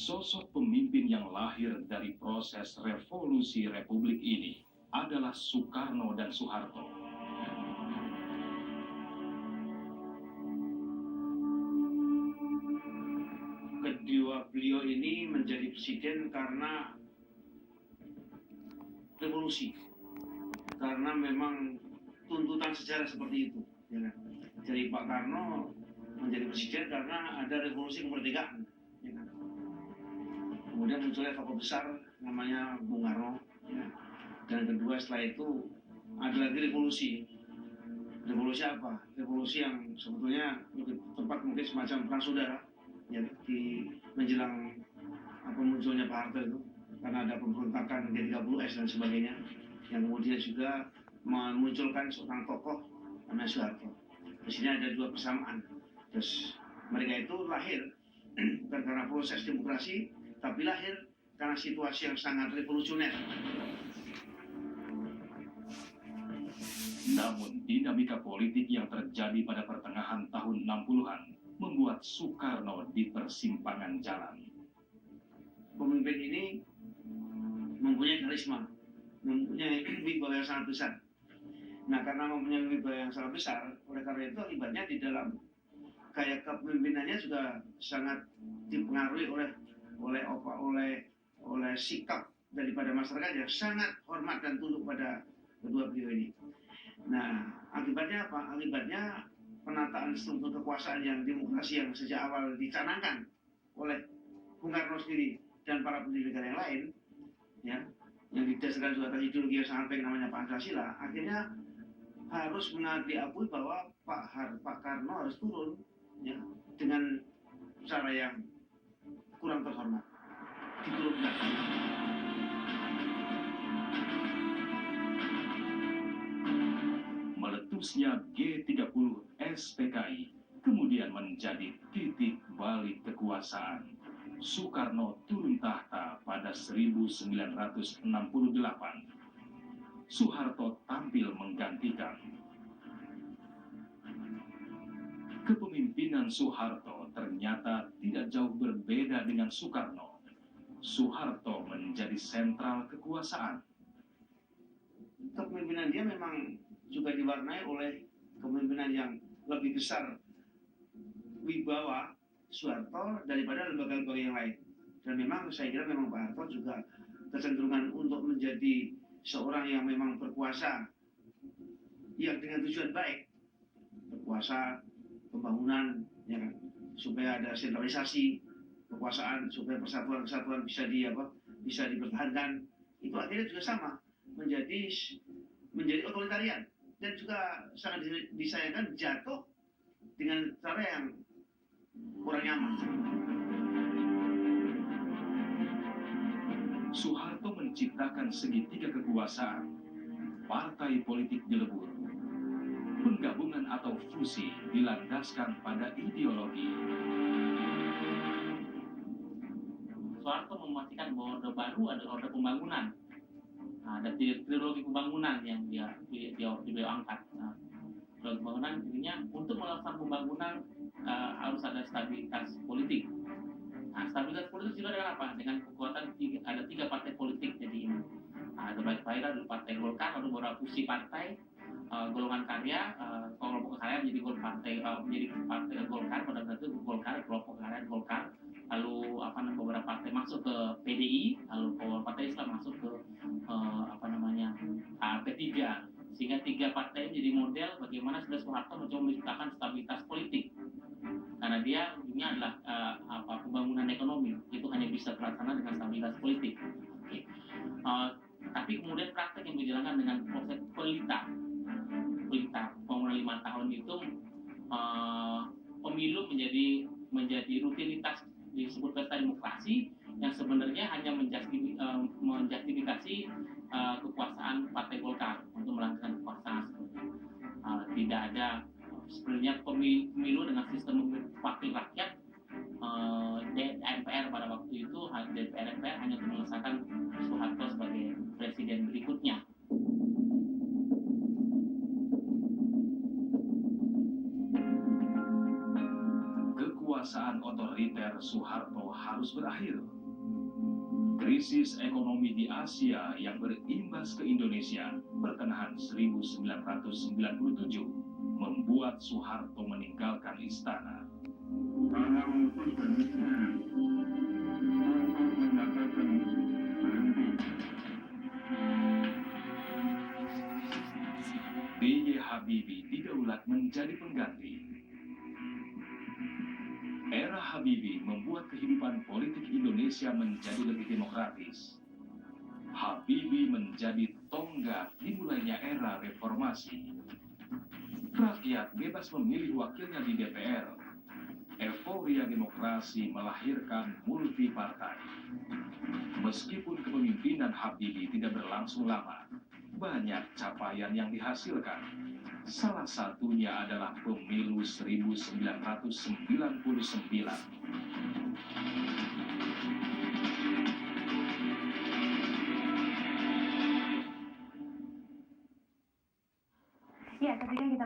Sosok pemimpin yang lahir dari proses revolusi Republik ini adalah Soekarno dan Soeharto. Kedua beliau ini menjadi presiden karena revolusi, karena memang tuntutan sejarah seperti itu. Ya. Jadi Pak Karno menjadi presiden karena ada revolusi kemerdekaan. Ya. Kemudian munculnya tokoh besar namanya Bung Karno. Ya. Dan kedua setelah itu ada lagi revolusi. Revolusi apa? Revolusi yang sebetulnya lebih tepat mungkin semacam perang saudara. Ya, di menjelang munculnya Pak Harto itu, karena ada pemberontakan G30S dan sebagainya, yang kemudian juga memunculkan seorang tokoh namanya Soeharto. Di sini ada dua persamaan. Terus mereka itu lahir bukan karena proses demokrasi, tapi lahir karena situasi yang sangat revolusioner. Namun dinamika politik yang terjadi pada pertengahan tahun 60-an membuat Soekarno di persimpangan jalan. Pemimpin ini mempunyai karisma, mempunyai wibawa yang sangat besar. Nah, karena mempunyai wibawa yang sangat besar, oleh karena itu akibatnya di dalam gaya kepemimpinannya juga sangat dipengaruhi oleh sikap daripada masyarakat yang sangat hormat dan tunduk pada kedua beliau ini. Nah, akibatnya apa? Akibatnya penataan struktur kekuasaan yang demokrasi yang sejak awal dicanangkan oleh Bung Karno sendiri dan para pendiri negara yang lain, ya, yang didasarkan juga atas ideologi yang sangat baik namanya Pancasila, akhirnya harus diakui bahwa Pak Karno harus turun, ya, dengan cara yang kurang terhormat, diturunkan. Meletusnya G30 SPKI kemudian menjadi titik balik kekuasaan. Soekarno turun tahta pada 1968. Soeharto tampil menggantikan. Kepemimpinan Soeharto ternyata tidak jauh berbeda dengan Soekarno. Soeharto menjadi sentral kekuasaan. Kepemimpinan dia memang juga diwarnai oleh kepemimpinan yang lebih besar wibawa Soeharto daripada lembaga-lembaga yang lain. Dan memang saya kira memang Pak Harto juga kecenderungan untuk menjadi seorang yang memang berkuasa yang dengan tujuan baik, berkuasa pembangunan, ya kan, supaya ada sentralisasi kekuasaan, supaya persatuan-kesatuan bisa dipertahankan. Itu akhirnya juga sama menjadi otoritarian dan juga sangat disayangkan jatuh dengan cara yang kurang nyaman. Soeharto menciptakan segitiga kekuasaan, partai politik dilebur, penggabungan atau fusi dilandaskan pada ideologi. Soeharto memastikan bahwa Orde Baru adalah Orde Pembangunan. Ada trilogi pembangunan yang beliau angkat. Trilogi pembangunan intinya untuk melakukan pembangunan harus ada stabilitas politik. Nah, stabilitas politik juga dengan apa? Dengan kekuatan ada tiga partai politik. Jadi ada baik-baik partai Golkar, lalu beberapa fusi partai, golongan karya, kelompok karya menjadi partai Golkar, pada saat itu Golkar, kelompok karya Golkar, lalu beberapa partai masuk ke PDI, lalu beberapa partai Islam masuk ke P3, sehingga tiga partai menjadi model bagaimana sudah Soeharto mencoba menciptakan stabilitas politik. Karena dia ujungnya adalah pembangunan ekonomi, itu hanya bisa terlaksana dengan stabilitas politik. Okay. Tapi kemudian praktek yang dijalankan dengan proses pelita pembangunan 5 tahun itu, pemilu menjadi rutinitas disebut pesta demokrasi yang sebenarnya hanya menjustifikasi kekuasaan Partai Golkar untuk melanjutkan kekuasaan. Tidak ada sebenarnya pemilu dengan sistem wakil rakyat. DPR pada waktu itu DPR hanya untuk mengesahkan Soeharto sebagai presiden berikutnya. Kekuasaan otoriter Soeharto harus berakhir. Krisis ekonomi di Asia yang berimbas ke Indonesia pertengahan 1997 membuat Soeharto meninggalkan istana. Para memutuskan untuk menyatakan berhenti. B.J. Habibie didaulat menjadi pengganti. Era Habibie membuat kehidupan politik Indonesia menjadi lebih demokratis. Habibie menjadi tonggak dimulainya era reformasi. Rakyat bebas memilih wakilnya di DPR. Euforia demokrasi melahirkan multipartai. Meskipun kepemimpinan Habibie tidak berlangsung lama, banyak capaian yang dihasilkan. Salah satunya adalah pemilu 1999. Ya, ketika kita